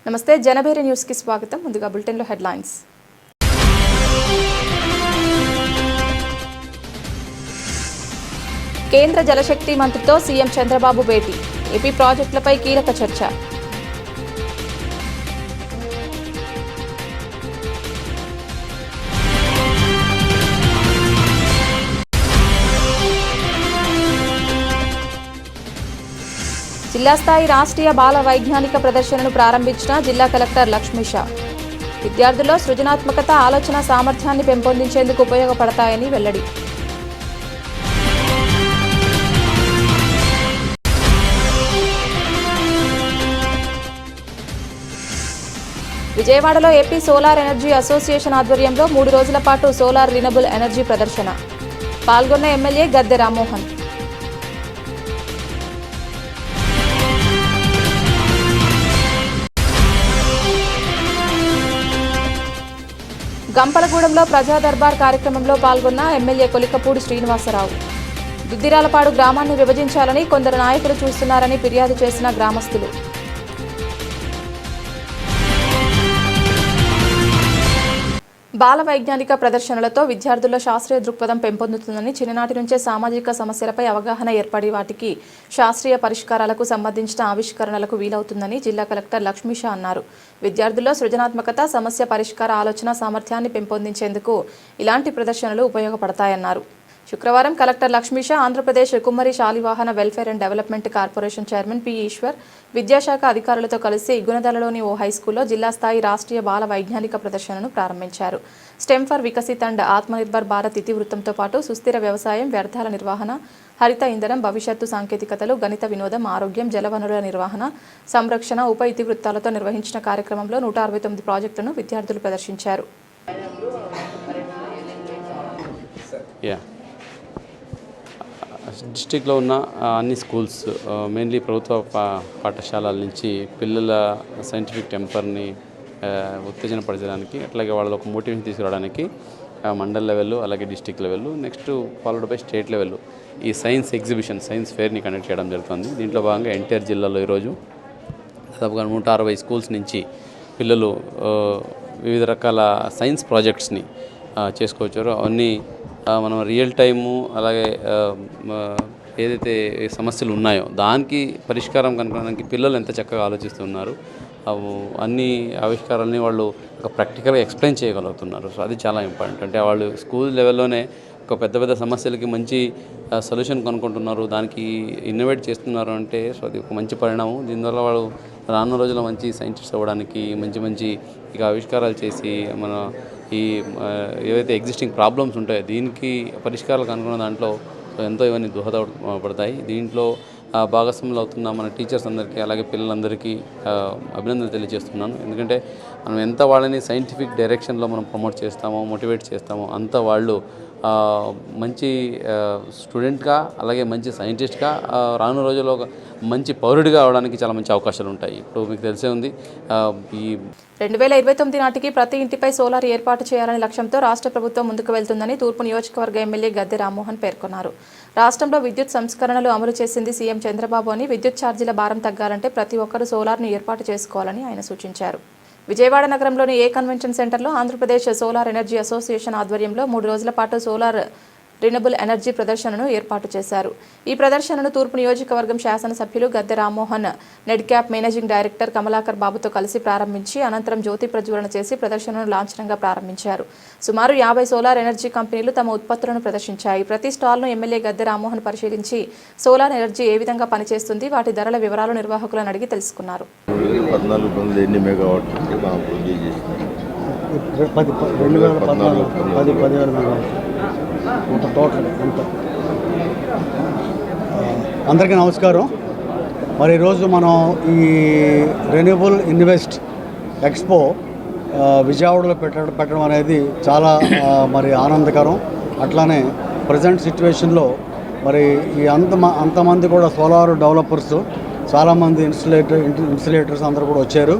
నమస్తే జనబేరి న్యూస్ కి స్వాగతం. ముందుగా బులెటిన్ లో హెడ్లైన్స్. కేంద్ర జలశక్తి మంత్రితో సీఎం చంద్రబాబు భేటీ. ఏపీ ప్రాజెక్టులపై కీలక చర్చ. జిల్లా స్థాయి రాష్ట్రీయ బాల వైజ్ఞానిక ప్రదర్శనను ప్రారంభించిన జిల్లా కలెక్టర్ లక్ష్మీషా. విద్యార్థుల్లో సృజనాత్మకత, ఆలోచన సామర్థ్యాన్ని పెంపొందించేందుకు ఉపయోగపడతాయని వెల్లడి. విజయవాడలో ఏపీ సోలార్ ఎనర్జీ అసోసియేషన్ ఆధ్వర్యంలో 3 రోజుల పాటు సోలార్ రినబుల్ ఎనర్జీ ప్రదర్శన. పాల్గొన్న ఎమ్మెల్యే గద్దె రామ్మోహన్. గంపలగూడెంలో ప్రజా దర్బార్ కార్యక్రమంలో పాల్గొన్న ఎమ్మెల్యే కొలికపూడి శ్రీనివాసరావు. దుద్దిరాలపాడు గ్రామాన్ని విభజించాలని కొందరు నాయకులు చూస్తున్నారని ఫిర్యాదు చేసిన గ్రామస్తులు. బాల వైజ్ఞానిక ప్రదర్శనలతో విద్యార్థుల్లో శాస్త్రీయ దృక్పథం పెంపొందుతుందని, చిన్ననాటి నుంచే సామాజిక సమస్యలపై అవగాహన ఏర్పడి వాటికి శాస్త్రీయ పరిష్కారాలకు సంబంధించిన ఆవిష్కరణలకు వీలవుతుందని జిల్లా కలెక్టర్ లక్ష్మీషా అన్నారు. విద్యార్థుల్లో సృజనాత్మకత, సమస్య పరిష్కార ఆలోచన సామర్థ్యాన్ని పెంపొందించేందుకు ఇలాంటి ప్రదర్శనలు ఉపయోగపడతాయన్నారు. శుక్రవారం collector Lakshmisha Andhra Pradesh Kummari Shalivahana welfare and development corporation chairman P. Eshwar, విద్యాశాఖ అధికారులతో కలిసి గుణదలలోని ఓ హైస్కూల్లో జిల్లా స్థాయి రాష్ట్రీయ బాల వైజ్ఞానిక ప్రదర్శనను ప్రారంభించారు. Stem for Viksit and Atmanirbhar Bharat ఇతివృత్తంతో పాటు సుస్థిర వ్యవసాయం, వ్యర్థాల నిర్వహణ, హరిత ఇంధనం, భవిష్యత్తు సాంకేతికతలు, గణిత వినోదం, ఆరోగ్యం, జలవనరుల నిర్వహణ, సంరక్షణ ఉప ఇతివృత్తాలతో నిర్వహించిన కార్యక్రమంలో 169 ప్రాజెక్టులను విద్యార్థులు ప్రదర్శించారు. డిస్టిక్లో ఉన్న అన్ని స్కూల్స్, మెయిన్లీ ప్రభుత్వ పాఠశాలల నుంచి పిల్లల సైంటిఫిక్ టెంపర్ని ఉత్తేజనపరచడానికి, అట్లాగే వాళ్ళలో ఒక మోటివేషన్ తీసుకురావడానికి మండల్ లెవెల్, అలాగే district level, next followed by state level ఈ సైన్స్ ఎగ్జిబిషన్, సైన్స్ ఫేర్ని కండక్ట్ చేయడం జరుగుతుంది. దీంట్లో భాగంగా ఎన్టీఆర్ జిల్లాలో ఈరోజు దాదాపుగా 160 స్కూల్స్ నుంచి పిల్లలు వివిధ రకాల సైన్స్ ప్రాజెక్ట్స్ని చేసుకోవచ్చారో అవన్నీ మనం రియల్ టైము, అలాగే ఏదైతే సమస్యలు ఉన్నాయో దానికి పరిష్కారం కనుగొనడానికి పిల్లలు ఎంత చక్కగా ఆలోచిస్తున్నారు, అన్ని ఆవిష్కారాలని వాళ్ళు ఒక ప్రాక్టికల్గా ఎక్స్ప్లెయిన్ చేయగలుగుతున్నారు. సో అది చాలా ఇంపార్టెంట్. అంటే వాళ్ళు స్కూల్ లెవెల్లోనే ఒక పెద్ద పెద్ద సమస్యలకి మంచి సొల్యూషన్ కనుక్కుంటున్నారు, దానికి ఇన్నోవేట్ చేస్తున్నారు అంటే సో అది ఒక మంచి పరిణామం. దీనివల్ల వాళ్ళు రానున్న రోజుల్లో మంచి సైంటిస్ట్ అవ్వడానికి, మంచి ఇక ఆవిష్కారాలు చేసి మన ఈ ఏవైతే ఎగ్జిస్టింగ్ ప్రాబ్లమ్స్ ఉంటాయో దీనికి పరిష్కారాలు కనుక్కున్న దాంట్లో ఎంతో ఇవన్నీ దోహదపడతాయి. దీంట్లో భాగస్వాములు అవుతున్న మన టీచర్స్ అందరికీ, అలాగే పిల్లలందరికీ అభినందనలు తెలియజేస్తున్నాను. ఎందుకంటే మనం ఎంత వాళ్ళని సైంటిఫిక్ డైరెక్షన్లో మనం ప్రమోట్ చేస్తామో, మోటివేట్ చేస్తామో అంత వాళ్ళు మంచి స్టూడెంట్గా, అలాగే మంచి సైంటిస్ట్గా, రానున్న రోజుల్లో మంచి పౌరుడిగా అవడానికి చాలా మంచి అవకాశాలు ఉంటాయి. ఇప్పుడు మీకు తెలిసే ఉంది, ఈ 2029 నాటికి ప్రతి ఇంటిపై సోలార్ ఏర్పాటు చేయాలనే లక్ష్యంతో రాష్ట్ర ప్రభుత్వం ముందుకు వెళ్తుందని తూర్పు నియోజకవర్గ ఎమ్మెల్యే గద్దె రామ్మోహన్ పేర్కొన్నారు. రాష్ట్రంలో విద్యుత్ సంస్కరణలు అమలు చేసింది సీఎం చంద్రబాబు అని, విద్యుత్ ఛార్జీల భారం తగ్గాలంటే ప్రతి ఒక్కరూ సోలార్ను ఏర్పాటు చేసుకోవాలని ఆయన సూచించారు. విజయవాడ నగరంలోని ఏ కన్వెన్షన్ సెంటర్లో ఆంధ్రప్రదేశ్ సోలార్ ఎనర్జీ అసోసియేషన్ ఆధ్వర్యంలో 3 రోజుల పాటు సోలార్ రినబుల్ ఎనర్జీ ప్రదర్శనను ఏర్పాటు చేశారు. ఈ ప్రదర్శనను తూర్పు నియోజకవర్గం శాసనసభ్యులు గద్దె రామ్మోహన్, నెడ్క్యాప్ మేనేజింగ్ డైరెక్టర్ కమలాకర్ బాబుతో కలిసి ప్రారంభించి అనంతరం జ్యోతి ప్రజ్వలన చేసి ప్రదర్శనను లాంఛనంగా ప్రారంభించారు. సుమారు 50 సోలార్ ఎనర్జీ కంపెనీలు తమ ఉత్పత్తులను ప్రదర్శించాయి. ప్రతి స్టాల్ను ఎమ్మెల్యే గద్దె రామ్మోహన్ పరిశీలించి సోలార్ ఎనర్జీ ఏ విధంగా పనిచేస్తుంది, వాటి ధరల వివరాలు నిర్వాహకులను అడిగి తెలుసుకున్నారు. అందరికీ నమస్కారం. మరి ఈరోజు మనం ఈ రెన్యూబుల్ ఇన్వెస్ట్ ఎక్స్పో విజయవాడలో పెట్టడం అనేది చాలా మరి ఆనందకరం. అట్లానే ప్రజెంట్ సిచ్యువేషన్లో మరి ఈ అంతమంది కూడా సోలార్ డెవలపర్స్, చాలామంది ఇన్సులేటర్స్ అందరూ కూడా వచ్చారు.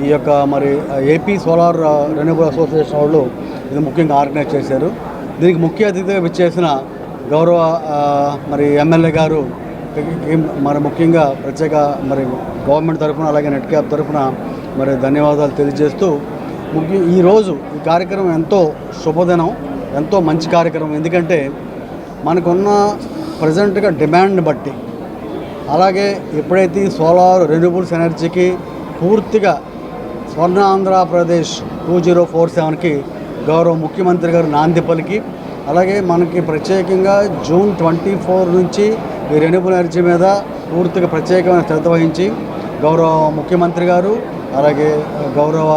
ఈ యొక్క మరి ఏపీ సోలార్ రెన్యూబుల్ అసోసియేషన్ వాళ్ళు ఇది ముఖ్యంగా ఆర్గనైజ్ చేశారు. దీనికి ముఖ్య అతిథిగా విచ్చేసిన గౌరవ మరి ఎమ్మెల్యే గారు మరి ముఖ్యంగా ప్రత్యేక మరి గవర్నమెంట్ తరఫున, అలాగే నెట్ క్యాప్ తరఫున మరి ధన్యవాదాలు తెలియజేస్తూ ఈరోజు ఈ కార్యక్రమం ఎంతో శుభదినం, ఎంతో మంచి కార్యక్రమం. ఎందుకంటే మనకున్న ప్రజెంట్గా డిమాండ్ని బట్టి, అలాగే ఎప్పుడైతే సోలార్ రెన్యూబుల్స్ ఎనర్జీకి పూర్తిగా స్వర్ణ ఆంధ్రప్రదేశ్ 2047కి గౌరవ ముఖ్యమంత్రి గారు నాంది పలికి, అలాగే మనకి ప్రత్యేకంగా జూన్ 24 నుంచి ఈ రెన్యూబుల్ ఎనర్జీ మీద పూర్తిగా ప్రత్యేకమైన శ్రద్ధ వహించి గౌరవ ముఖ్యమంత్రి గారు, అలాగే గౌరవ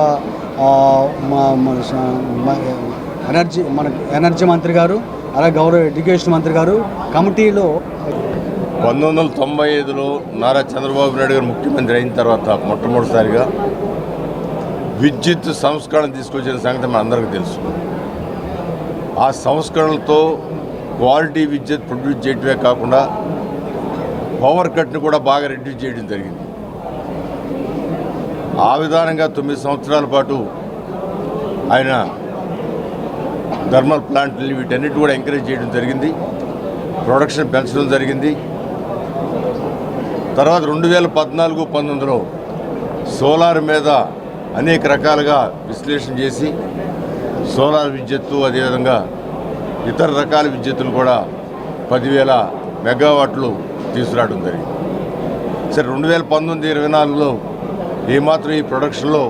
ఎనర్జీ మంత్రి గారు, అలాగే గౌరవ ఎడ్యుకేషన్ మంత్రి గారు కమిటీలో 1995లో నారా చంద్రబాబు నాయుడు గారు ముఖ్యమంత్రి అయిన తర్వాత మొట్టమొదటిసారిగా విద్యుత్ సంస్కరణ తీసుకొచ్చిన సంగతి మన అందరికీ తెలుసు. ఆ సంస్కరణలతో క్వాలిటీ విద్యుత్ ప్రొడ్యూస్ చేయడమే కాకుండా పవర్ కట్ని కూడా బాగా రెడ్యూస్ చేయడం జరిగింది. ఆ విధానంగా 9 సంవత్సరాల పాటు ఆయన థర్మల్ ప్లాంట్లు వీటన్నిటి కూడా ఎంకరేజ్ చేయడం జరిగింది, ప్రొడక్షన్ పెంచడం జరిగింది. తర్వాత 2014-19లో సోలార్ మీద అనేక రకాలుగా విశ్లేషణ చేసి సోలార్ విద్యుత్తు, అదేవిధంగా ఇతర రకాల విద్యుత్తులు కూడా 10,000 మెగావాట్లు తీసుకురావడం జరిగింది. సరే, 2019-24లో ఏమాత్రం ఈ ప్రొడక్షన్లో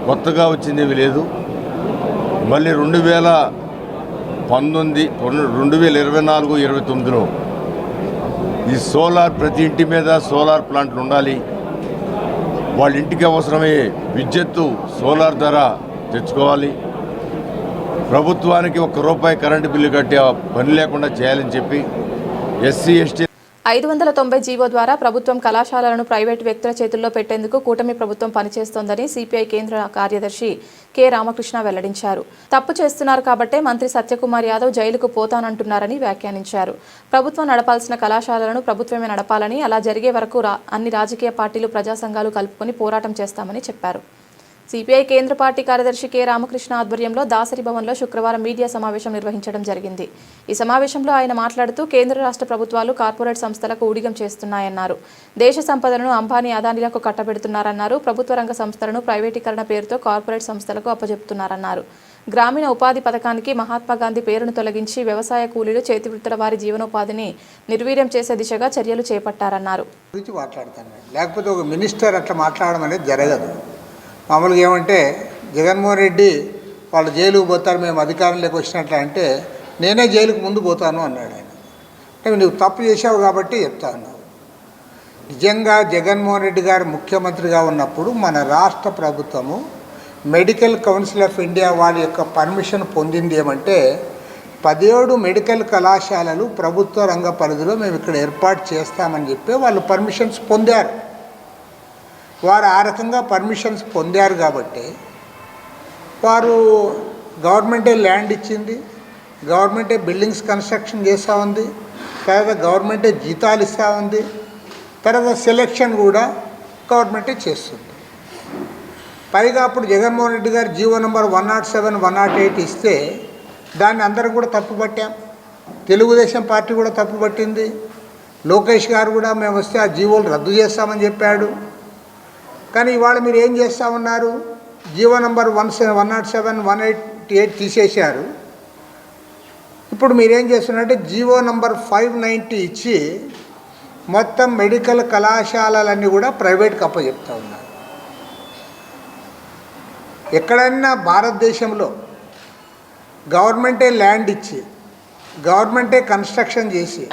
కొత్తగా వచ్చిందేమీ లేదు. మళ్ళీ 2024-29లో ఈ సోలార్ ప్రతి ఇంటి మీద సోలార్ ప్లాంట్లు ఉండాలి, వాళ్ళ ఇంటికి అవసరమయ్యే విద్యుత్తు సోలార్ ద్వారా తెచ్చుకోవాలి, ప్రభుత్వానికి ₹1 కరెంటు బిల్లు కట్టే పని లేకుండా చేయాలని చెప్పి ఎస్సీ ఎస్టీ 590 జీవో ద్వారా ప్రభుత్వం కళాశాలలను ప్రైవేటు వ్యక్తుల చేతుల్లో పెట్టేందుకు కూటమి ప్రభుత్వం పనిచేస్తోందని సిపిఐ కేంద్ర కార్యదర్శి కె రామకృష్ణ వెల్లడించారు. తప్పు చేస్తున్నారు కాబట్టే మంత్రి సత్యకుమార్ యాదవ్ జైలుకు పోతానంటున్నారని వ్యాఖ్యానించారు. ప్రభుత్వం నడపాల్సిన కళాశాలలను ప్రభుత్వమే నడపాలని, అలా జరిగే వరకు అన్ని రాజకీయ పార్టీలు, ప్రజా సంఘాలు కలుపుకొని పోరాటం చేస్తామని చెప్పారు. సిపిఐ కేంద్ర పార్టీ కార్యదర్శి కె రామకృష్ణ ఆధ్వర్యంలో దాసరి భవన్లో శుక్రవారం మీడియా సమావేశం నిర్వహించడం జరిగింది. ఈ సమావేశంలో ఆయన మాట్లాడుతూ కేంద్ర రాష్ట్ర ప్రభుత్వాలు కార్పొరేట్ సంస్థలకు ఊడిగం చేస్తున్నాయన్నారు. దేశ సంపదను అంబానీ, అదానీలకు కట్టబెడుతున్నారన్నారు. ప్రభుత్వ రంగ సంస్థలను ప్రైవేటీకరణ పేరుతో కార్పొరేట్ సంస్థలకు అప్పజెపుతున్నారన్నారు. గ్రామీణ ఉపాధి పథకానికి మహాత్మా గాంధీ పేరును తొలగించి వ్యవసాయ కూలీలు, చేతివృత్తుల వారి జీవనోపాధిని నిర్వీర్యం చేసే దిశగా చర్యలు చేపట్టారన్నారు. లేకపోతే ఒక మినిస్టర్ అట్లా మాట్లాడడం అనేది జరగదు. మామూలుగా ఏమంటే జగన్మోహన్ రెడ్డి వాళ్ళు జైలుకు పోతారు, మేము అధికారంలోకి వచ్చినట్ల అంటే నేనే జైలుకు ముందు పోతాను అన్నాడు ఆయన. అంటే నువ్వు తప్పు చేసావు కాబట్టి చెప్తా ఉన్నావు. నిజంగా జగన్మోహన్ రెడ్డి గారు ముఖ్యమంత్రిగా ఉన్నప్పుడు మన రాష్ట్ర ప్రభుత్వము మెడికల్ కౌన్సిల్ ఆఫ్ ఇండియా వాళ్ళ యొక్క పర్మిషన్ పొందింది ఏమంటే 17 మెడికల్ కళాశాలలు ప్రభుత్వ రంగ పరిధిలో మేము ఇక్కడ ఏర్పాటు చేస్తామని చెప్పి వాళ్ళు పర్మిషన్స్ పొందారు. వారు ఆ రకంగా పర్మిషన్స్ పొందారు కాబట్టి వారు గవర్నమెంటే ల్యాండ్ ఇచ్చింది, గవర్నమెంటే బిల్డింగ్స్ కన్స్ట్రక్షన్ చేస్తూ ఉంది, తర్వాత గవర్నమెంటే జీతాలు ఇస్తూ ఉంది, తర్వాత సెలెక్షన్ కూడా గవర్నమెంటే చేస్తుంది. పైగా అప్పుడు జగన్మోహన్ రెడ్డి గారు జీవో నెంబర్ 107, 108 ఇస్తే దాన్ని అందరం కూడా తప్పుపట్టాం. తెలుగుదేశం పార్టీ కూడా తప్పుపట్టింది. లోకేష్ గారు కూడా మేము వస్తే ఆ జీవోలు రద్దు చేస్తామని చెప్పాడు. కానీ ఇవాళ మీరు ఏం చేస్తూ ఉన్నారు? జీవో నెంబర్ 107, 188 తీసేశారు. ఇప్పుడు మీరేం చేస్తున్నారంటే జీవో నెంబర్ 590 ఇచ్చి మొత్తం మెడికల్ కళాశాలలన్నీ కూడా ప్రైవేట్కి అప్పచెప్తూ ఉన్నారు. ఎక్కడైనా భారతదేశంలో గవర్నమెంటే ల్యాండ్ ఇచ్చి, గవర్నమెంటే కన్స్ట్రక్షన్ చేసి,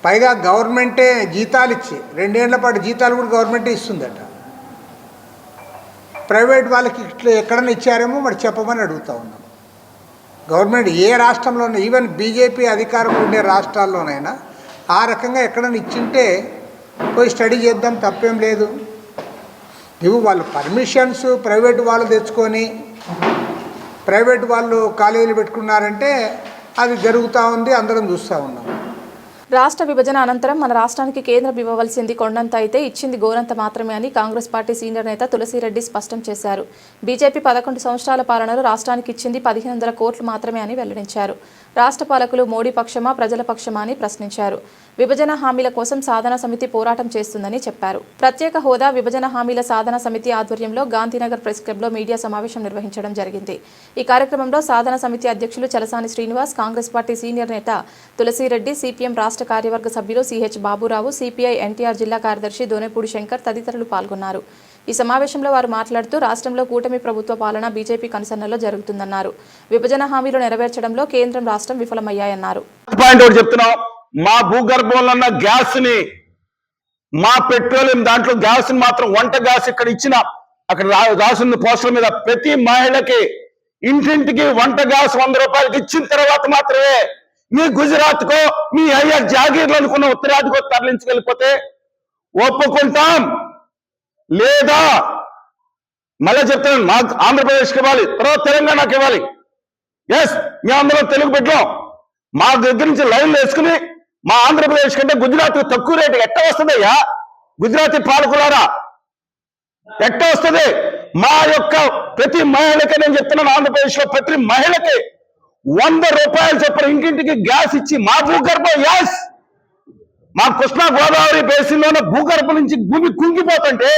పైగా గవర్నమెంటే జీతాలు ఇచ్చి 2 ఏళ్ల పాటు జీతాలు కూడా గవర్నమెంటే ఇస్తుందట. ప్రైవేట్ వాళ్ళకి ఇట్లా ఎక్కడైనా ఇచ్చారేమో మరి చెప్పమని అడుగుతూ ఉన్నాం. గవర్నమెంట్ ఏ రాష్ట్రంలోనే, ఈవెన్ బీజేపీ అధికారంలో ఉండే రాష్ట్రాల్లోనైనా ఆ రకంగా ఎక్కడైనా ఇచ్చింటే పోయి స్టడీ చేద్దాం, తప్పేం లేదు. ఇవి వాళ్ళు పర్మిషన్స్ ప్రైవేట్ వాళ్ళు తెచ్చుకొని ప్రైవేట్ వాళ్ళు కాలేజీలు పెట్టుకున్నారంటే అది జరుగుతూ ఉంది, అందరం చూస్తూ ఉన్నాం. రాష్ట్ర విభజన అనంతరం మన రాష్ట్రానికి కేంద్రం ఇవ్వవలసింది కొండంత అయితే ఇచ్చింది గోరంత మాత్రమే అని కాంగ్రెస్ పార్టీ సీనియర్ నేత తులసిరెడ్డి స్పష్టం చేశారు. బీజేపీ 11 సంవత్సరాల పాలనలో రాష్ట్రానికి ఇచ్చింది 1,500 కోట్లు మాత్రమే అని వెల్లడించారు. రాష్ట్ర పాలకులు మోడీ పక్షమా, ప్రజల పక్షమా అని ప్రశ్నించారు. విభజన హామీల కోసం సాధన సమితి పోరాటం చేస్తుందని చెప్పారు. ప్రత్యేక హోదా విభజన హామీల సాధన సమితి ఆధ్వర్యంలో గాంధీనగర్ ప్రెస్ క్లబ్లో మీడియా సమావేశం నిర్వహించడం జరిగింది. ఈ కార్యక్రమంలో సాధన సమితి అధ్యక్షులు చలసాని శ్రీనివాస్, కాంగ్రెస్ పార్టీ సీనియర్ నేత తులసిరెడ్డి, సిపిఎం రాష్ట్ర కార్యవర్గ సభ్యులు సిహెచ్ బాబురావు, సిపిఐ ఎన్టీఆర్ జిల్లా కార్యదర్శి దోనేపూడి శంకర్ తదితరులు పాల్గొన్నారు. ఈ సమావేశంలో వారు మాట్లాడుతూ రాష్ట్రంలో కూటమి ప్రభుత్వ పాలన బీజేపీ కనుసన్నల్లో జరుగుతుందన్నారు. విభజన హామీలు నెరవేర్చడంలో కేంద్రం రాష్ట్రం విఫలమయ్యాయన్నారు. మా భూగర్భంలో ఉన్న గ్యాస్ ని, మా పెట్రోలియం దాంట్లో గ్యాస్ ని మాత్రం వంట గ్యాస్ ఇక్కడ ఇచ్చిన అక్కడ రాసిన పోస్టర్ మీద ప్రతి మహిళకి ఇంటింటికి వంట గ్యాస్ 100 రూపాయలకి ఇచ్చిన తర్వాత మాత్రమే మీ గుజరాత్ కో మీ అయ్యా జాగీర్లు అనుకున్న ఉత్తరాదికో తరలించగలిగిపోతే ఒప్పుకుంటాం. లేదా మళ్ళీ చెప్తాను, మాకు ఆంధ్రప్రదేశ్కి ఇవ్వాలి, తర్వాత తెలంగాణకి ఇవ్వాలి. ఎస్, మేము అందరం తెలుగు పెట్టాం. మా దగ్గర నుంచి లైన్లు వేసుకుని మా ఆంధ్రప్రదేశ్ కంటే గుజరాత్ తక్కువ రేటు ఎట్ట వస్తుందయ్యా? గుజరాతీ పాలకులారా ఎట్ట వస్తుంది? మా యొక్క ప్రతి మహిళకి నేను చెప్తున్నాను, ఆంధ్రప్రదేశ్ లో ప్రతి మహిళకి 100 రూపాయలు చొప్పున ఇంటింటికి గ్యాస్ ఇచ్చి మా భూగర్భం, యాస్ మా కృష్ణా గోదావరి బేసిన్ లోనే భూగర్భం నుంచి భూమి కుంగిపోతుంటే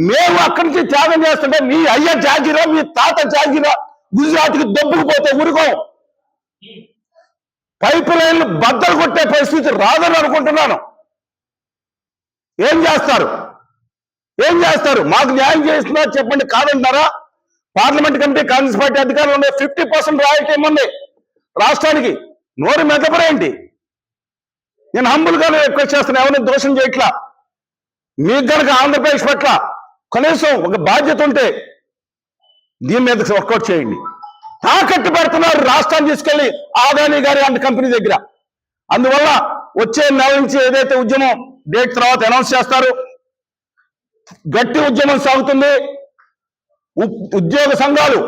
మేము అక్కడి నుంచి త్యాగం చేస్తుంటే మీ అయ్య జాగిరా, మీ తాత జాగిరా గుజరాత్కి దొబ్బుకుపోతే ఊరుకోం. పైప్ లైన్లు బద్దలు కొట్టే పరిస్థితి రాదని అనుకుంటున్నాను. ఏం చేస్తారు? మాకు న్యాయం చేస్తున్నారు చెప్పండి, కాదంటారా? పార్లమెంట్ కమిటీ కాంగ్రెస్ పార్టీ అధికారులు ఉండే 50% రాయల్టీ ఉంది రాష్ట్రానికి. నోరు మెదపరేంటి? నేను హంబుల్గానే రిక్వెస్ట్ చేస్తాను, ఎవరిని దోషం చేయట్లా. మీకు కనుక ఆంధ్రప్రదేశ్ పట్ల కనీసం ఒక బాధ్యత ఉంటే దీని మీద వర్కౌట్ చేయండి. తాకట్టు పెడుతున్నారు రాష్ట్రాన్ని తీసుకెళ్లి ఆదాని గారి అండ్ కంపెనీ దగ్గర. అందువల్ల వచ్చే నెల నుంచి ఏదైతే ఉద్యమం డేట్ తర్వాత అనౌన్స్ చేస్తారు, గట్టి ఉద్యమం సాగుతుంది. ఉద్యోగ సంఘాలు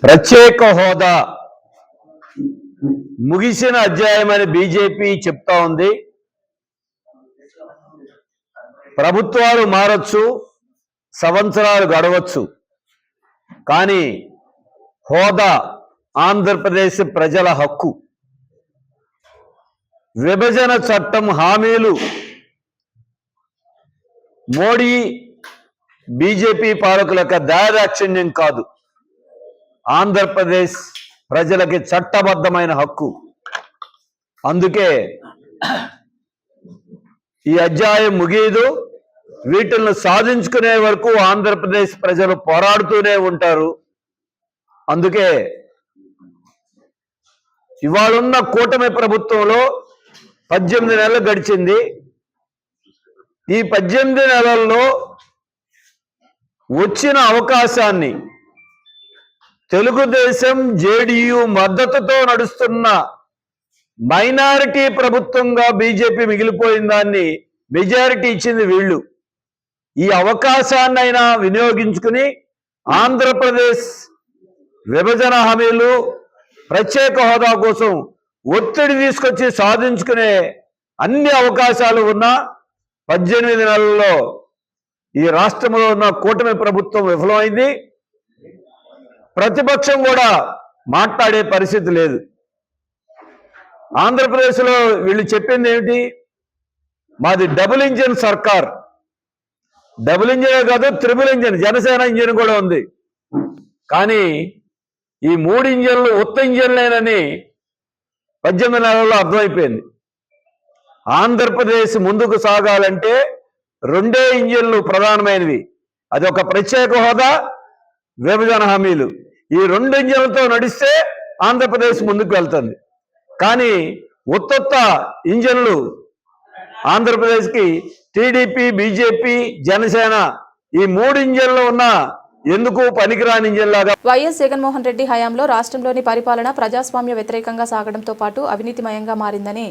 ప్రత్యేక హోదా ముగిసిన అధ్యాయమని బీజేపీ చెప్తా ఉంది. ప్రభుత్వాలు మారొచ్చు, సంవత్సరాలు గడవచ్చు, కానీ హోదా ఆంధ్రప్రదేశ్ ప్రజల హక్కు. విభజన చట్టం హామీలు మోడీ బీజేపీ పాలకుల యొక్క దాదాక్షిణ్యం కాదు, ఆంధ్రప్రదేశ్ ప్రజలకి చట్టబద్ధమైన హక్కు. అందుకే ఈ అధ్యాయం ముగియదు. వీటిని సాధించుకునే వరకు ఆంధ్రప్రదేశ్ ప్రజలు పోరాడుతూనే ఉంటారు. అందుకే ఇవాళున్న కూటమి ప్రభుత్వంలో 18 నెలలు గడిచింది. ఈ 18 నెలల్లో వచ్చిన అవకాశాన్ని తెలుగుదేశం, జేడీయూ మద్దతుతో నడుస్తున్న మైనారిటీ ప్రభుత్వంగా బీజేపీ మిగిలిపోయిన దాన్ని మెజారిటీ ఇచ్చింది వీళ్ళు. ఈ అవకాశాన్నైనా వినియోగించుకుని ఆంధ్రప్రదేశ్ విభజన హామీలు, ప్రత్యేక హోదా కోసం ఒత్తిడి తీసుకొచ్చి సాధించుకునే అన్ని అవకాశాలు ఉన్న 18 నెలల్లో ఈ రాష్ట్రంలో ఉన్న కూటమి ప్రభుత్వం విఫలమైంది. ప్రతిపక్షం కూడా మాట్లాడే పరిస్థితి లేదు. ఆంధ్రప్రదేశ్లో వీళ్ళు చెప్పింది ఏమిటి? మాది డబుల్ ఇంజిన్ సర్కార్. డబుల్ ఇంజినే కాదు, త్రిబుల్ ఇంజిన్, జనసేన ఇంజిన్ కూడా ఉంది. కానీ ఈ 3 ఇంజిన్లు ఉత్త ఇంజిన్లేనని 18 నెలల్లో అర్థమైపోయింది. ఆంధ్రప్రదేశ్ ముందుకు సాగాలంటే 2 ఇంజిన్లు ప్రధానమైనవి. అది ఒక ప్రత్యేక హోదా, విభజన హామీలు. ఈ 2 ఇంజిన్లతో నడిస్తే ఆంధ్రప్రదేశ్ ముందుకు వెళ్తుంది. కానీ ఉత్త ఇంజిన్లు ఆంధ్రప్రదేశ్కి టీడీపీ, బీజేపీ, జనసేన ఈ 3 ఇంజిన్లు ఉన్న ఎందుకు పనికిరాని ఇంజిన్లాగా. వైఎస్ జగన్మోహన్ రెడ్డి హయాంలో రాష్ట్రంలోని పరిపాలన ప్రజాస్వామ్య వ్యతిరేకంగా సాగడంతో పాటు అవినీతిమయంగా మారిందని,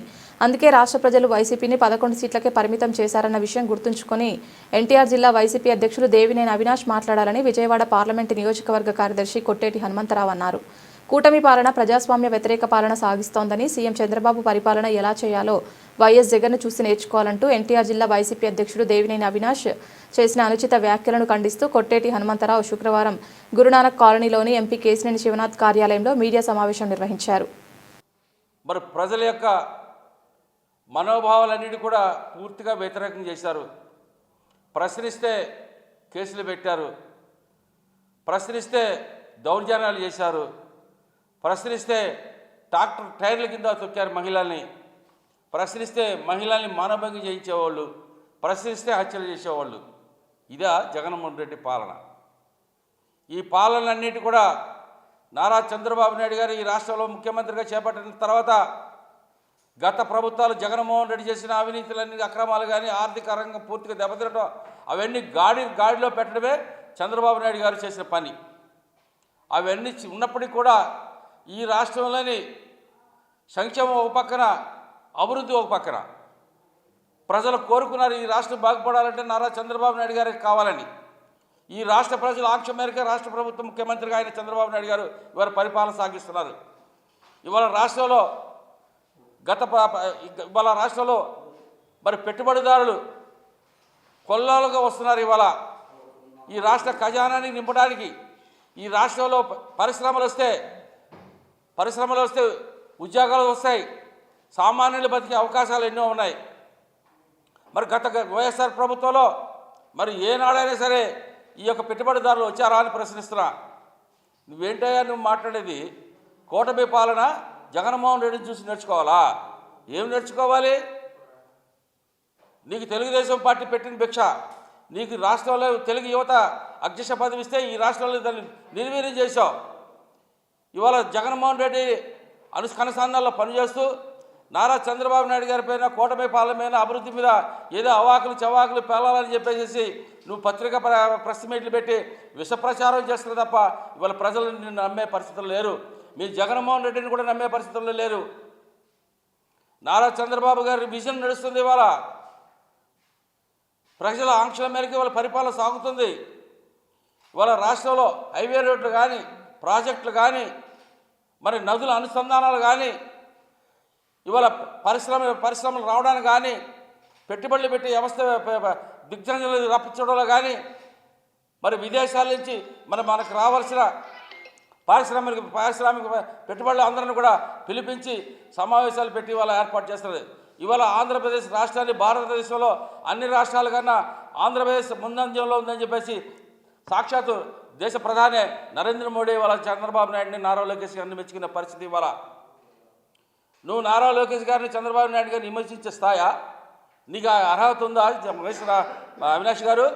అందుకే రాష్ట్ర ప్రజలు వైసీపీని 11 సీట్లకే పరిమితం చేశారన్న విషయం గుర్తుంచుకొని ఎన్టీఆర్ జిల్లా వైసీపీ అధ్యక్షులు దేవినేని అవినాష్ మాట్లాడాలని విజయవాడ పార్లమెంటు నియోజకవర్గ కార్యదర్శి కొట్టేటి హనుమంతరావు అన్నారు. కూటమి పాలన ప్రజాస్వామ్య వ్యతిరేక పాలన సాగిస్తోందని, సీఎం చంద్రబాబు పరిపాలన ఎలా చేయాలో వైఎస్ జగన్ చూసి నేర్చుకోవాలంటూ ఎన్టీఆర్ జిల్లా వైసీపీ అధ్యక్షుడు దేవినేని అవినాష్ చేసిన అనుచిత వ్యాఖ్యలను ఖండిస్తూ కొట్టేటి హనుమంతరావు శుక్రవారం గురునానక్ కాలనీలోని ఎంపీ కేశినేని శివనాథ్ కార్యాలయంలో మీడియా సమావేశం నిర్వహించారు. మరి ప్రజల యొక్క మనోభావాలన్నిటి కూడా పూర్తిగా వ్యతిరేకం చేశారు. ప్రశ్నిస్తే కేసులు పెట్టారు, ప్రశ్నిస్తే దౌర్జన్యాలు చేశారు, ప్రశ్నిస్తే టైర్ల కింద తొక్కారు మహిళల్ని, ప్రశ్నిస్తే మహిళల్ని మానభంగం చేయించేవాళ్ళు, ప్రశ్నిస్తే హత్యలు చేసేవాళ్ళు. ఇదా జగన్మోహన్ రెడ్డి పాలన. ఈ పాలనలన్నిటి కూడా నారా చంద్రబాబు నాయుడు గారు ఈ రాష్ట్రంలో ముఖ్యమంత్రిగా చేపట్టిన తర్వాత గత ప్రభుత్వాలు జగన్మోహన్ రెడ్డి చేసిన అవినీతులన్నీ, అక్రమాలు కానీ ఆర్థిక రంగం పూర్తిగా దెబ్బతినడం అవన్నీ గాడిలో పెట్టడమే చంద్రబాబు నాయుడు గారు చేసిన పని. అవన్నీ ఉన్నప్పటికీ కూడా ఈ రాష్ట్రంలోని సంక్షేమం ఒక పక్కన, అభివృద్ధి ఒక పక్కన. ప్రజలు కోరుకున్నారు ఈ రాష్ట్రం బాగుపడాలంటే నారా చంద్రబాబు నాయుడు గారికి కావాలని. ఈ రాష్ట్ర ప్రజల ఆంక్ష మేరకు రాష్ట్ర ప్రభుత్వం ముఖ్యమంత్రిగా ఆయన చంద్రబాబు నాయుడు గారు ఇవాళ పరిపాలన సాగిస్తున్నారు. ఇవాళ రాష్ట్రంలో మరి పెట్టుబడిదారులు కొల్లాలుగా వస్తున్నారు. ఇవాళ ఈ రాష్ట్ర ఖజానాన్ని నింపడానికి ఈ రాష్ట్రంలో పరిశ్రమలు వస్తే ఉద్యోగాలు వస్తాయి, సామాన్యులు బతికే అవకాశాలు ఎన్నో ఉన్నాయి. మరి గత వైఎస్ఆర్ ప్రభుత్వంలో మరి ఏనాడైనా సరే ఈ యొక్క పెట్టుబడిదారులు వచ్చారా అని ప్రశ్నిస్తున్నా. నువ్వేంటయ్యా నువ్వు మాట్లాడేది? కూటమి పాలన జగన్మోహన్ రెడ్డిని చూసి నేర్చుకోవాలా? ఏం నేర్చుకోవాలి? నీకు తెలుగుదేశం పార్టీ పెట్టిన భిక్ష, నీకు రాష్ట్రంలో తెలుగు యువత అధ్యక్ష పదవి ఇస్తే ఈ రాష్ట్రంలో దాన్ని నిర్వీర్యం చేశావు. ఇవాళ జగన్మోహన్ రెడ్డి కనుసంధానంలో పనిచేస్తూ నారా చంద్రబాబు నాయుడు గారి పైన, కూటమి పాలన మీద, అభివృద్ధి మీద ఏదో అవాకులు చవాకులు పేలాలని చెప్పేసి నువ్వు పత్రికా ప్రెస్ మీట్లు పెట్టి విష ప్రచారం చేస్తున్నా తప్ప ఇవాళ ప్రజలు నిన్ను నమ్మే పరిస్థితులు లేరు. మీరు జగన్మోహన్ రెడ్డిని కూడా నమ్మే పరిస్థితుల్లో లేరు. నారా చంద్రబాబు గారి విజన్ నడుస్తుంది. ఇవాళ ప్రజల ఆంక్షల మేరకు ఇవాళ పరిపాలన సాగుతుంది. ఇవాళ రాష్ట్రంలో హైవే రోడ్లు కానీ, ప్రాజెక్టులు కానీ, మరి నదుల అనుసంధానాలు కానీ, ఇవాళ పరిశ్రమలు రావడానికి కానీ, పెట్టుబడులు పెట్టి వ్యవస్థ దిగ్జంజలు రప్పించడంలో కానీ, మరి విదేశాల నుంచి మనకు రావాల్సిన పారిశ్రామిక పెట్టుబడులు అందరిని కూడా పిలిపించి సమావేశాలు పెట్టి ఇవాళ ఏర్పాటు చేస్తుంది. ఇవాళ ఆంధ్రప్రదేశ్ రాష్ట్రాన్ని భారతదేశంలో అన్ని రాష్ట్రాల కన్నా ఆంధ్రప్రదేశ్ ముందంజంలో ఉందని చెప్పేసి సాక్షాత్తు దేశ ప్రధాని నరేంద్ర మోడీ ఇవాళ చంద్రబాబు నాయుడిని, నారా లోకేష్ గారిని మెచ్చుకున్న పరిస్థితి. ఇవాళ నువ్వు నారా లోకేష్ గారిని, చంద్రబాబు నాయుడు గారిని విమర్శించే స్థాయా? నీకు అర్హత ఉందా? అవినాష్ గారు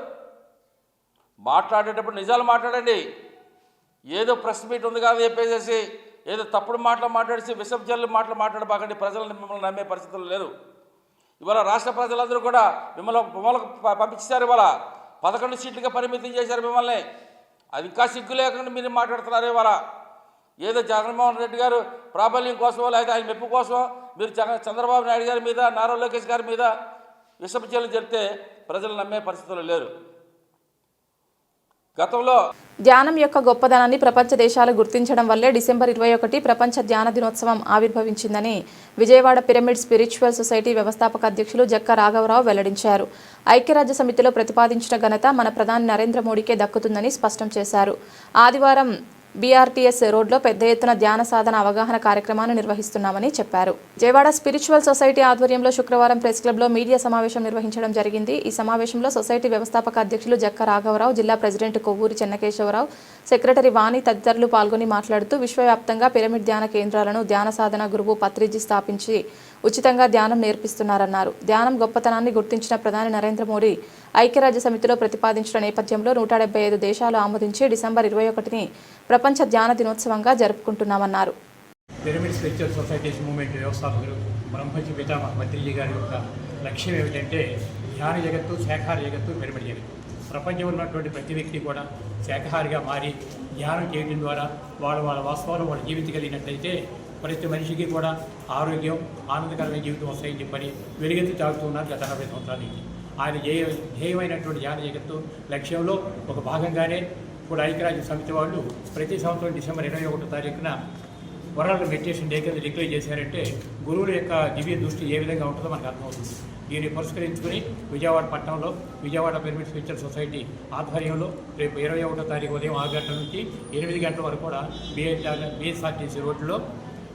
మాట్లాడేటప్పుడు నిజాలు మాట్లాడండి. ఏదో ప్రెస్ మీట్ ఉంది కదా చెప్పేసి ఏదో తప్పుడు మాట్లాడేసి విషబ్జల్లు మాట్లాడబాకండి. ప్రజలు మిమ్మల్ని నమ్మే పరిస్థితులు లేరు. ఇవాళ రాష్ట్ర ప్రజలందరూ కూడా మిమ్మల్ని పంపించారు. ఇవాళ 11 సీట్లుగా పరిమితం చేశారు మిమ్మల్ని. అది ఇంకా సిగ్గు లేకుండా మీరు మాట్లాడుతున్నారు. ఇవాళ ఏదో జగన్మోహన్ రెడ్డి గారు ప్రాబల్యం కోసమో లేదా ఆయన మెప్పు కోసమో మీరు చంద్రబాబు నాయుడు గారి మీద, నారా లోకేష్ గారి మీద విషబ్జల్లు జరిపితే ప్రజలు నమ్మే పరిస్థితులు లేరు. గతంలో ధ్యానం యొక్క గొప్పదనాన్ని ప్రపంచ దేశాలు గుర్తించడం వల్లే డిసెంబర్ 21 ప్రపంచ ధ్యాన దినోత్సవం ఆవిర్భవించిందని విజయవాడ పిరమిడ్ స్పిరిచువల్ సొసైటీ వ్యవస్థాపక అధ్యక్షులు జక్క రాఘవరావు వెల్లడించారు. ఐక్యరాజ్య సమితిలో ప్రతిపాదించిన ఘనత మన ప్రధాని నరేంద్ర మోడీకే దక్కుతుందని స్పష్టం చేశారు. ఆదివారం బీఆర్టీఎస్ రోడ్లో పెద్ద ఎత్తున ధ్యాన సాధన అవగాహన కార్యక్రమాన్ని నిర్వహిస్తున్నామని చెప్పారు. విజయవాడ స్పిరిచువల్ సొసైటీ ఆధ్వర్యంలో శుక్రవారం ప్రెస్ క్లబ్లో మీడియా సమావేశం నిర్వహించడం జరిగింది. ఈ సమావేశంలో సొసైటీ వ్యవస్థాపక అధ్యక్షులు జక్క రాఘవరావు, జిల్లా ప్రెసిడెంట్ కొవ్వూరి చెన్నకేశవరావు, సెక్రటరీ వాణి తదితరులు పాల్గొని మాట్లాడుతూ విశ్వవ్యాప్తంగా పిరమిడ్ ధ్యాన కేంద్రాలను ధ్యాన సాధన గురువు పత్రిజీ స్థాపించి ఉచితంగా ధ్యానం నేర్పిస్తున్నారన్నారు. ధ్యానం గొప్పతనాన్ని గుర్తించిన ప్రధాని నరేంద్ర మోడీ ఐక్యరాజ్య సమితిలో ప్రతిపాదించిన నేపథ్యంలో 175 దేశాలు ఆమోదించి డిసెంబర్ 21ని ప్రపంచ ధ్యాన దినోత్సవంగా జరుపుకుంటున్నామన్నారు. పిరమిడ్ స్పిరిచువల్ సొసైటీస్ మూవ్మెంట్ వ్యవస్థాపకులు బ్రహ్మజీ పితామహ పత్రిజీ గారి యొక్క లక్ష్యం ఏమిటంటే ధ్యాన జగత్తు, శాఖాహార జగత్తు, పిరమిడ్ జగత్తు. ప్రపంచంలో ఉన్నటువంటి ప్రతి వ్యక్తి కూడా శాఖాహారిగా మారి ధ్యానం చేయడం ద్వారా వాళ్ళ వాస్తవాలు వాళ్ళు జీవించగలిగినట్లయితే ప్రతి మనిషికి కూడా ఆరోగ్యం, ఆనందకరమైన జీవితం వస్తాయని చెప్పని వెలుగెత్తి తాగుతున్నారు గత 40 సంవత్సరాల నుంచి. ఆయన ధ్యేయమైనటువంటి ధ్యాన జగత్తు లక్ష్యంలో ఒక భాగంగానే కూడా ఐక్యరాజ్య సమితి వాళ్ళు ప్రతి సంవత్సరం డిసెంబర్ 21వ తారీఖున వరల్డ్ మెడిటేషన్ డే కింద డిక్లేర్ చేశారంటే గురువుల యొక్క దివ్య దృష్టి ఏ విధంగా ఉంటుందో మనకు అర్థమవుతుంది. దీన్ని పురస్కరించుకుని విజయవాడ పట్టణంలో విజయవాడ పిరమిడ్ స్పిరిచువల్ సొసైటీ ఆధ్వర్యంలో రేపు 21వ తారీఖు ఉదయం 6 గంటల నుంచి 8 గంటల వరకు కూడా బిఎస్ఆర్టీసీ రోడ్లో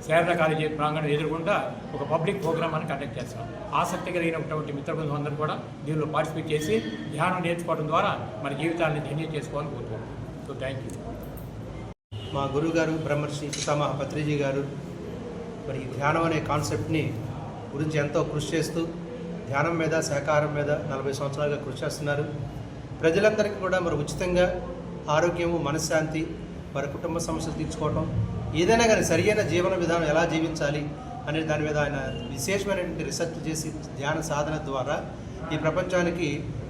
శారదా కాలేజీ ప్రాంగణం ఎదురుకుండా ఒక పబ్లిక్ ప్రోగ్రామ్ అని కండక్ట్ చేస్తున్నాం. ఆసక్తి కలిగినటువంటి మిత్రులు అందరూ కూడా దీనిలో పార్టిసిపేట్ చేసి ధ్యానం నేర్చుకోవడం ద్వారా మన జీవితాన్ని ధన్యం చేసుకోవాలని కోరుకుంటున్నాం. So thank you. మా గురువుగారు బ్రహ్మర్షి పితామహ పత్రిజీ గారు మరి ధ్యానం అనే కాన్సెప్ట్ని గురించి ఎంతో కృషి చేస్తూ ధ్యానం మీద శాకాహారం మీద 40 సంవత్సరాలుగా కృషి చేస్తున్నారు. ప్రజలందరికీ కూడా మరి ఉచితంగా ఆరోగ్యము, మనశ్శాంతి, వారి కుటుంబ సమస్యలు తీర్చుకోవటం, ఏదైనా కానీ సరియైన జీవన విధానం ఎలా జీవించాలి అనే దాని మీద ఆయన విశేషమైనటువంటి రీసెర్చ్ చేసి ధ్యాన సాధన ద్వారా ఈ ప్రపంచానికి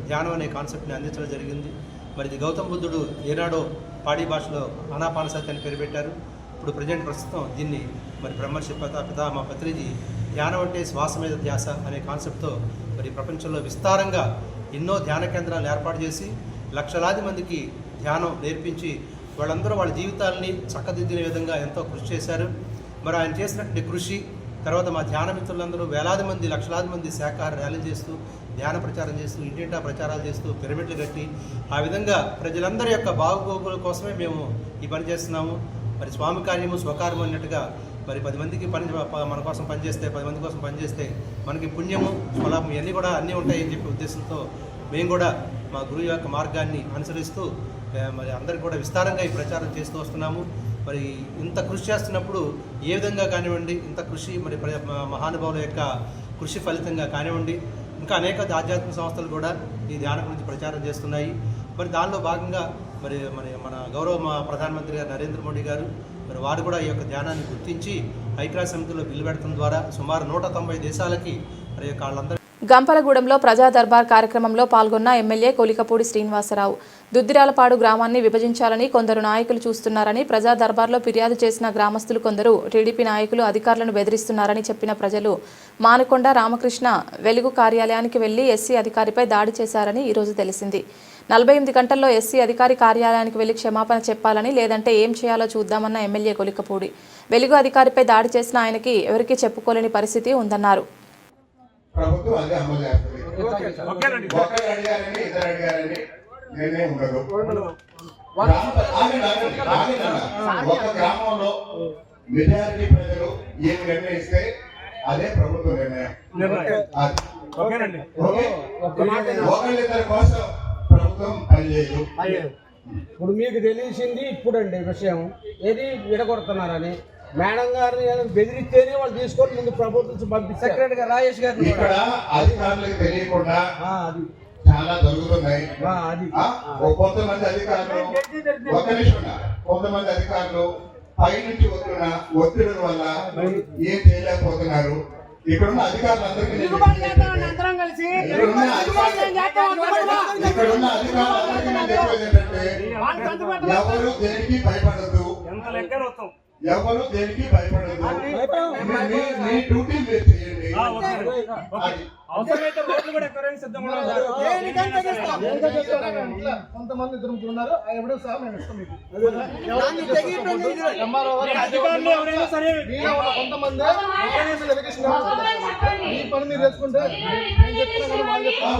ధ్యానం అనే కాన్సెప్ట్ని అందించడం జరిగింది. మరి ఇది గౌతమ బుద్ధుడు ఏనాడో పాడి భాషలో ఆనాపానసతి అని పేరు పెట్టారు. ఇప్పుడు ప్రస్తుతం దీన్ని మరి బ్రహ్మర్షి పితామహ పత్రిజీ ధ్యానం అంటే శ్వాస మీద ధ్యాస అనే కాన్సెప్ట్తో మరి ప్రపంచంలో విస్తారంగా ఎన్నో ధ్యాన కేంద్రాలు ఏర్పాటు చేసి లక్షలాది మందికి ధ్యానం నేర్పించి వాళ్ళందరూ వాళ్ళ జీవితాలని చక్కదిద్దిన విధంగా ఎంతో కృషి చేశారు. మరి ఆయన చేసినటువంటి కృషి తర్వాత మా ధ్యాన మిత్రులందరూ వేలాది మంది, లక్షలాది మంది శాఖాహార ర్యాలీలు చేస్తూ, ధ్యాన ప్రచారం చేస్తూ, ఇంటింటా ప్రచారాలు చేస్తూ, పిరమిడ్లు కట్టి ఆ విధంగా ప్రజలందరి యొక్క బాగోగుల కోసమే మేము ఈ పని చేస్తున్నాము. మరి స్వామి కార్యము స్వకార్యము అన్నట్టుగా మరి 10 మందికి మన కోసం పనిచేస్తే, 10 మంది కోసం పనిచేస్తే మనకి పుణ్యము, ఫలము ఇవన్నీ కూడా అన్నీ ఉంటాయని చెప్పే ఉద్దేశంతో మేము కూడా మా గురువు యొక్క మార్గాన్ని అనుసరిస్తూ మరి అందరికీ కూడా విస్తారంగా ఈ ప్రచారం చేస్తూ వస్తున్నాము. మరి ఇంత కృషి చేస్తున్నప్పుడు ఏ విధంగా కానివ్వండి, ఇంత కృషి మరి మహానుభావుల యొక్క కృషి ఫలితంగా కానివ్వండి, ఇంకా అనేక ఆధ్యాత్మిక సంస్థలు కూడా ఈ ధ్యానం గురించి ప్రచారం చేస్తున్నాయి. మరి దానిలో భాగంగా మన గౌరవ ప్రధానమంత్రి గారు నరేంద్ర మోడీ గారు మరి వారు కూడా ఈ యొక్క ధ్యానాన్ని గుర్తించి ఐక్యరాజ్య సమితిలో బిల్లు పెడతం ద్వారా సుమారు 190 దేశాలకి మరి యొక్క వాళ్ళందరూ. గంపలగూడెంలో ప్రజా దర్బార్ కార్యక్రమంలో పాల్గొన్న ఎమ్మెల్యే కొలికపూడి శ్రీనివాసరావు దుద్దిరాలపాడు గ్రామాన్ని విభజించాలని కొందరు నాయకులు చూస్తున్నారని, ప్రజా దర్బార్లో ఫిర్యాదు చేసిన గ్రామస్తులు కొందరు టీడీపీ నాయకులు అధికారులను బెదిరిస్తున్నారని చెప్పిన ప్రజలు మానకొండ రామకృష్ణ వెలుగు కార్యాలయానికి వెళ్లి ఎస్సీ అధికారిపై దాడి చేశారని ఈరోజు తెలిసింది. 48 గంటల్లో ఎస్సీ అధికారి కార్యాలయానికి వెళ్లి క్షమాపణ చెప్పాలని, లేదంటే ఏం చేయాలో చూద్దామన్న ఎమ్మెల్యే కొలికపూడి వెలుగు అధికారిపై దాడి చేసిన ఆయనకి ఎవరికీ చెప్పుకోలేని పరిస్థితి ఉందన్నారు. ప్రభుత్వం అదే అమలు చేస్తుంది. ఒకరు అడిగారని ఇద్దరు అడిగారని నిర్ణయం ఉండదు. ఒక గ్రామంలో మెజారిటీ ప్రజలు ఏమి నిర్ణయిస్తే అదే ప్రభుత్వ నిర్ణయం. ఒకరిద్దరి కోసం ప్రభుత్వం పనిచేయదు. ఇప్పుడు మీకు తెలిసింది ఇప్పుడండి విషయం ఏది విడగొడుతున్నారని మేడం గారిని బెదిరిస్తేనే వాళ్ళు తీసుకొని ముందు ప్రభుత్వం పంపిస్తారు. సెక్రటరీ గారు రాజేష్ గారు ఇక్కడ అధికారులకు తెలియకుండా చాలా జరుగుతున్నాయి. కొంతమంది అధికారులు కొంతమంది అధికారులు పైనుంచి వస్తున్న ఒత్తిడి వల్ల ఏం చేయలేకపోతున్నారు. ఇక్కడున్న అధికారులందరికీ ఎవరు దేనికి భయపడద్దు, ఎవరు దేనికి భయపడదు. మీ డ్యూటీ మీరు చేయండి. కొంతమంది తిరుగుతున్నారు కొంతమంది ఈ పని మీరు చేసుకుంటే నేను చెప్తున్నా వాళ్ళు చెప్తాను.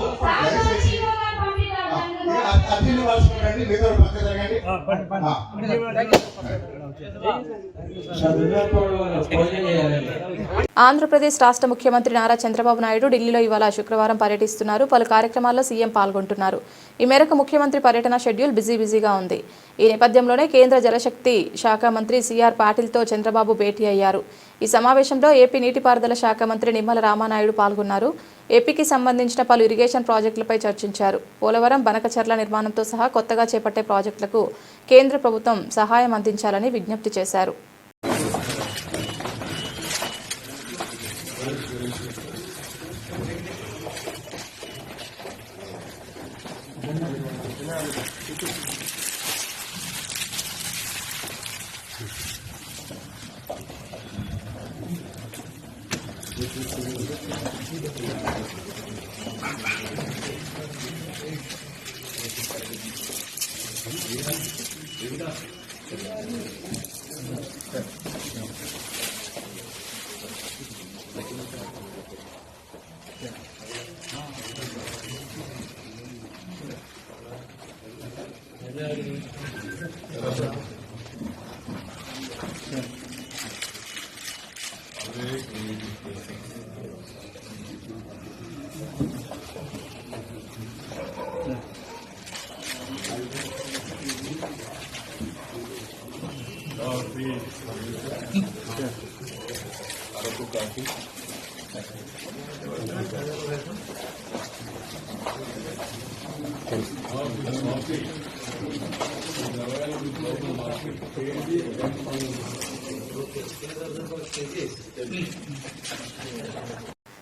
ఆంధ్రప్రదేశ్ రాష్ట్ర ముఖ్యమంత్రి నారా చంద్రబాబు నాయుడు ఢిల్లీలో ఇవాళ శుక్రవారం పర్యటిస్తున్నారు. పలు కార్యక్రమాల్లో సీఎం పాల్గొంటున్నారు. ఈ మేరకు ముఖ్యమంత్రి పర్యటన షెడ్యూల్ బిజీగా ఉంది. ఈ నేపథ్యంలోనే కేంద్ర జలశక్తి శాఖ మంత్రి సిఆర్ పాటిల్తో చంద్రబాబు భేటీ అయ్యారు. ఈ సమావేశంలో ఏపీ నీటిపారుదల శాఖ మంత్రి నిమ్మల రామానాయుడు పాల్గొన్నారు. ఏపీకి సంబంధించిన పలు ఇరిగేషన్ ప్రాజెక్టులపై చర్చించారు. పోలవరం, బనకచర్ల నిర్మాణంతో సహా కొత్తగా చేపట్టే ప్రాజెక్టులకు కేంద్ర ప్రభుత్వం సహాయం అందించాలని విజ్ఞప్తి చేశారు.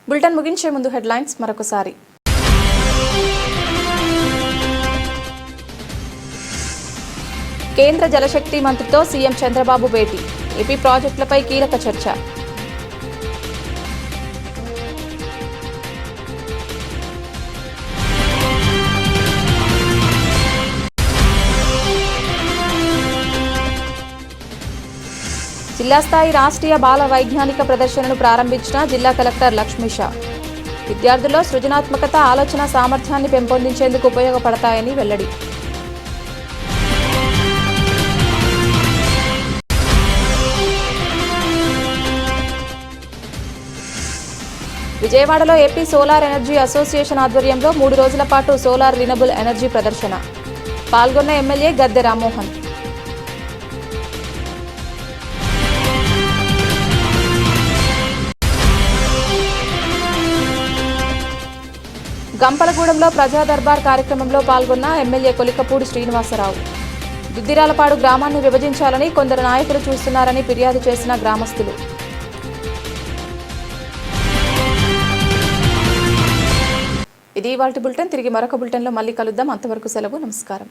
బులెటిన్ ముగించే ముందు హెడ్లైన్స్ మరొకసారి. కేంద్ర జలశక్తి మంత్రితో సీఎం చంద్రబాబు భేటీ. ఏపీ ప్రాజెక్టులపై కీలక చర్చ. జిల్లా స్థాయి రాష్ట్రీయ బాల వైజ్ఞానిక ప్రదర్శనను ప్రారంభించిన జిల్లా కలెక్టర్ లక్ష్మీషా. విద్యార్థుల్లో సృజనాత్మకత, ఆలోచన సామర్థ్యాన్ని పెంపొందించేందుకు ఉపయోగపడతాయని వెల్లడి. విజయవాడలో ఏపీ సోలార్ ఎనర్జీ అసోసియేషన్ ఆధ్వర్యంలో 3 రోజుల పాటు సోలార్ రినబుల్ ఎనర్జీ ప్రదర్శన. పాల్గొన్న ఎమ్మెల్యే గద్దె రామ్మోహన్. గంపలగూడెంలో ప్రజా దర్బార్ కార్యక్రమంలో పాల్గొన్న ఎమ్మెల్యే కొలికపూడి శ్రీనివాసరావు. దుద్దిరాలపాడు గ్రామాన్ని విభజించాలని కొందరు నాయకులు చూస్తున్నారని ఫిర్యాదు చేసిన గ్రామస్తులు. ఇది ఇవాల్టి బులెటిన్. తిరిగి మరొక బులెటిన్లో మళ్ళీ కలుద్దాం. అంతవరకు సెలవు. నమస్కారం.